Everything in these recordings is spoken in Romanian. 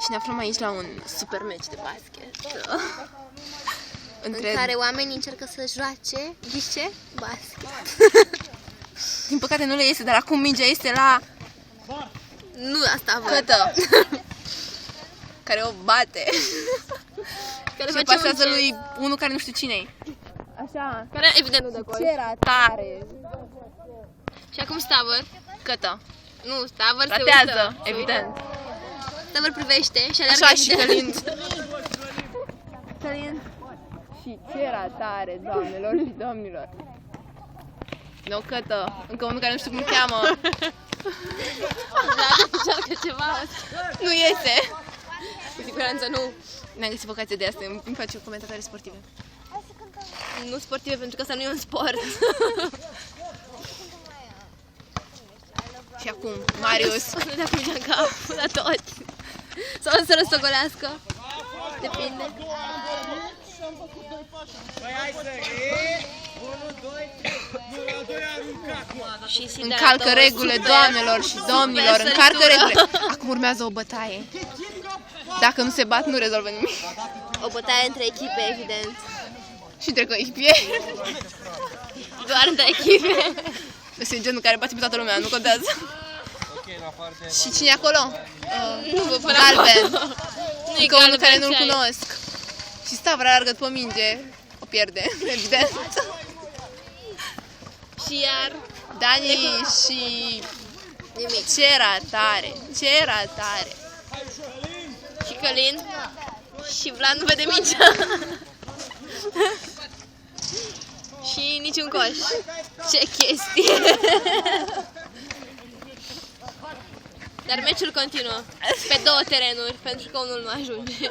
Și ne aflăm aici la un super meci de basket. În care oamenii încercă să joace, ghișe, basket. Din păcate nu le iese, dar acum mingea este la Nu asta văd. Cătă, care o bate. Care Și face pasează un lui unul care nu știu cine-i. Așa. care evident nu dă gol. Ce era tare. Și acum Stavăr. Cătă. Nu, Stavăr se Ratează, uită. evident. Stavăr privește și aleargă Așa și evident. Călin. Și ce era tare, doamnelor și domnilor. Nu, Cătă. Încă unul care nu știu cum cheamă. Încearcă ceva. Nu iese. Cu siguranță nu. Ne-am găsit vocație de asta, îmi face comentatoare sportive. Nu sportive, pentru că asta nu e un sport. Și acum, Marius. O să dea mingea în cap la toți. Sau o să răstogolească. Depinde. Și Încalcă regulile, doamnelor și domnilor, încalcă regulile. Acum urmează o bătaie. Dacă nu se bat, nu rezolvă nimic. O bătaie între echipe, evident. Și între coechipieri. Doar între echipe. Este genul care bate pe toată lumea, nu contează. Și cine e acolo? Galben. Încă unul care nu-l cunosc. Și Stavra alergă după minge. O pierde, evident. Și iar Dani și... nimic. Ce era tare, ce era tare. Și Călin. Și Vlad nu vede mingea. Și niciun coș. Ce chestie. Dar meciul continuă. Pe două terenuri, pentru că unul nu ajunge.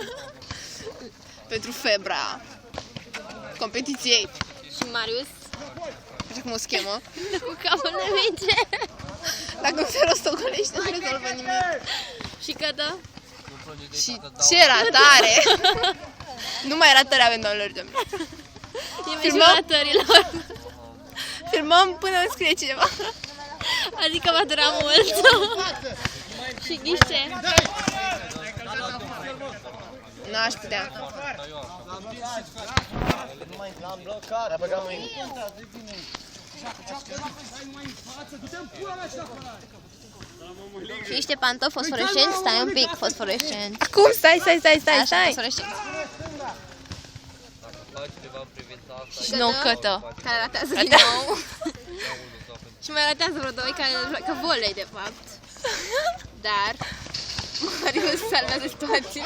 Pentru febra competiției. Și Marius. Așa cum o schemă. Cu capul de minge. Dacă nu se rostogolește, nu rezolvă nimic. Și Cătă. Și ce era tare. Nu mai era tare avem, doamnelor și domnilor. E meciul ratărilor. Filmăm până îmi scrie cineva. Adică va dura mult. Și ghișe. N-aș putea. L-am blocat, a băgat mâini. Și niște pantofi fosforescenți, stai un pic, fosforescenți. Acum, stai. Așa, fosforescenți. Și nou Cătă. Care ratează din nou. Și mai ratează vreo doi care joacă volei, de fapt. Dar Marius salvează situația.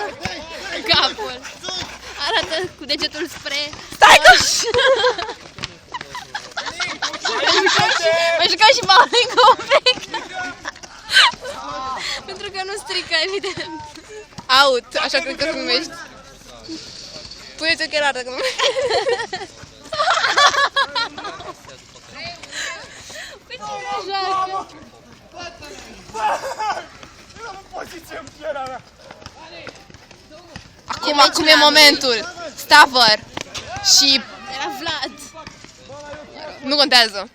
Capul. Arată cu degetul spre... Stai că... Mai jucat și bowling un pic. Pentru că nu strică, evident. Out, așa cred că se numește. Puneți ochelari dacă nu... Păi cine joacă? Acum e momentul. Stavăr. Și... Era Vlad. Nu contează.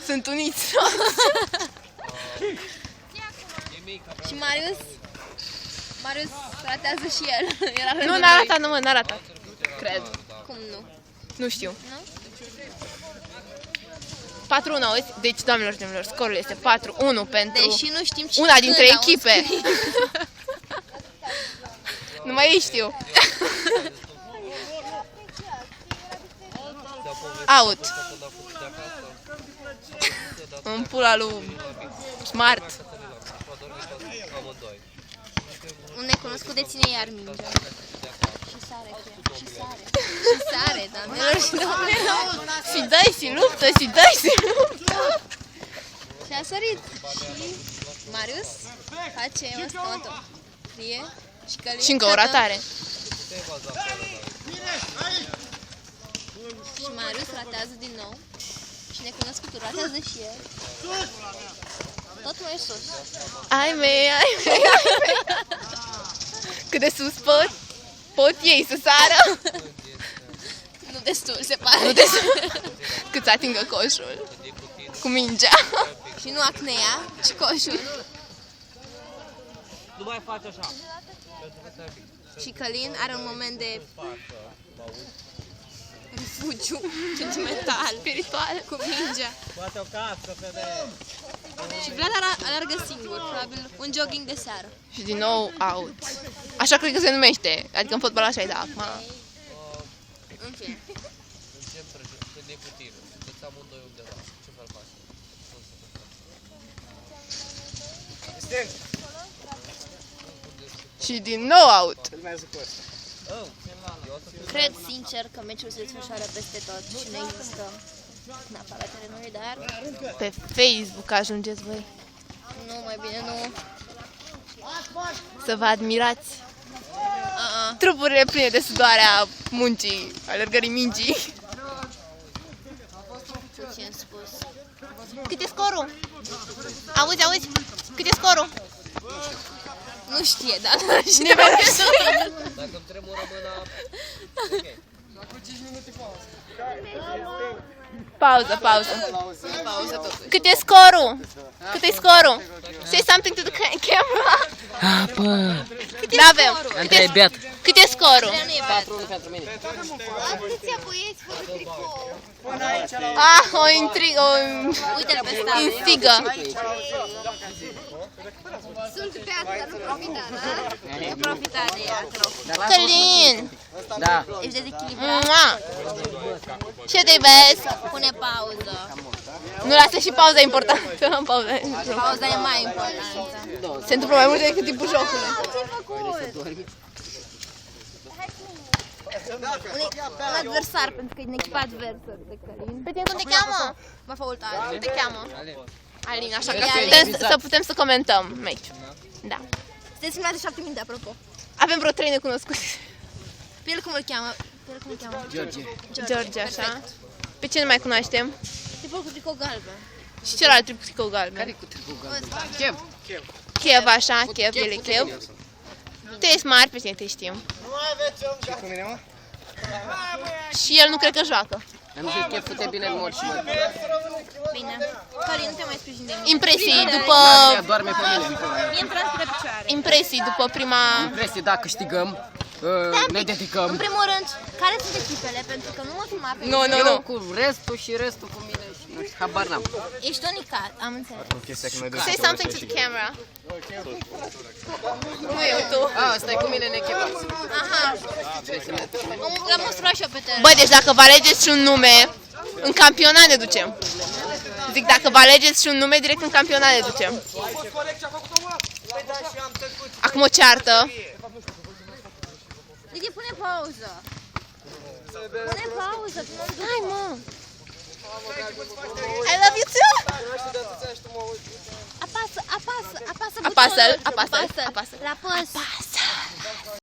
Sunt uniți. Și Marius? Marius ratează și el. Era Nu, rândul n-a lui. ratat, nu, n-a ratat. Cred. Cum nu? Nu știu. Nu? 4-1, auzi? Deci, doamnelor și domnilor, scorul este 4-1 pentru Deși nu știm ce una dintre când au echipe. scris. Numai ei știu. Out. În pula lui Smart. Un necunoscut deține iar mingea. Și sare cu ea. Și sare. Și sare, doamnelor și domnilor. Și dai și luptă, și dai și luptă. Și a sărit. Și Marius face măstoto. Frie. Și Călin. Și încă o ratare. Și Marius ratează din nou. Și necunoscutul ratează și el. Tot mai sus. Ai mei. Cât de sus pot ei să sară? Nu destul, se pare. Nu de sus. cât să atingă coșul. Cu mingea. Și nu acnea, ci coșul. Nu mai faci așa. Și Călin are un moment de refugiu sentimental, spiritual, cu mingea. Poate o cască pe de... Și Vlad alergă singur, probabil un jogging de seară. Și din nou out. Așa cred că se numește. Adică în fotbal așa e, da, acum. În fine. Încep când e cu tine. Dă-ți amândoi undeva. Ce fel faci? Și din nou out. Cred sincer că meciul se desfășoară peste tot și nu există neapărat terenuri, dar Pe Facebook ajungeți voi nu, mai bine nu. să vă admirați trupurile pline de sudoarea muncii, alergării mingii. Ce-am spus? Cât e scorul? Auzi? Cât e scorul? Nu știe, dar nu știe. Nimeni nu știe. Dacă îmi tremură mâna... Pauză. Pauză totuși. Cât e scorul? Say something to the camera. Apă! N-avem. Andrei e beat. Cât e scorul? Nu e bad. 4-1 pentru mine. Atâția băieți fără tricou. O intrigă, o Uite-l pe stare. instigă. Sunt teatră, nu profita, da? Nu profita de ea, te rog. Călin. Da. Ești dezechilibrat. Mua. Ce te vezi? Pune pauză. Nu lasă și pauza importantă. Pauza. Pauza e mai importantă. Se întâmplă mai multe decât timpul jocului. Un adversar, pentru că e în echipa adversă de Călin. Pe tine cum te cheamă? M-a faultat. Cum te cheamă? Alina, așa că Alin. să putem să comentăm meciul. Da. Sunteți filmat de 7 minute, apropo. Avem vreo 3 necunoscuți. Pe el cum îl cheamă? George, așa. Pe ce nu mai cunoaștem? Tipul cu tricou galben. Și celălalt tricou galben. Care cu tricou galben? Chev, așa, Chev, el e Chev. Tu ești mare, pe tine te știm. Și el nu cred că joacă. Am zis că e foarte bine în mort și mă. Bine. Călin, nu te mai sprijin de mine. Impresii după... Ea doarme pe mine. Mie îmi transpiră picioare. Impresii după prima... Impresie, da, câștigăm. Ne dedicăm. În primul rând, care sunt echipele? Pentru că nu mă filma pe Nu, mine. nu, Eu nu. cu restul și restul cu mine și nu știu, habar n-am. Ești unicat, am înțeles. Say something to the camera. Nu eu, tu. Stai cu mine în echipă. Aha. L-am monstruat și eu pe teren. Băi, deci dacă vă alegeți și un nume, în campionat ne ducem. Zic, dacă vă alegeți și un nume, direct în campionat ne ducem. Acum o ceartă. Didi, pune pauză. Pune pauză. Hai, mă. I love you too. Apasă. Apasă-l. La păs.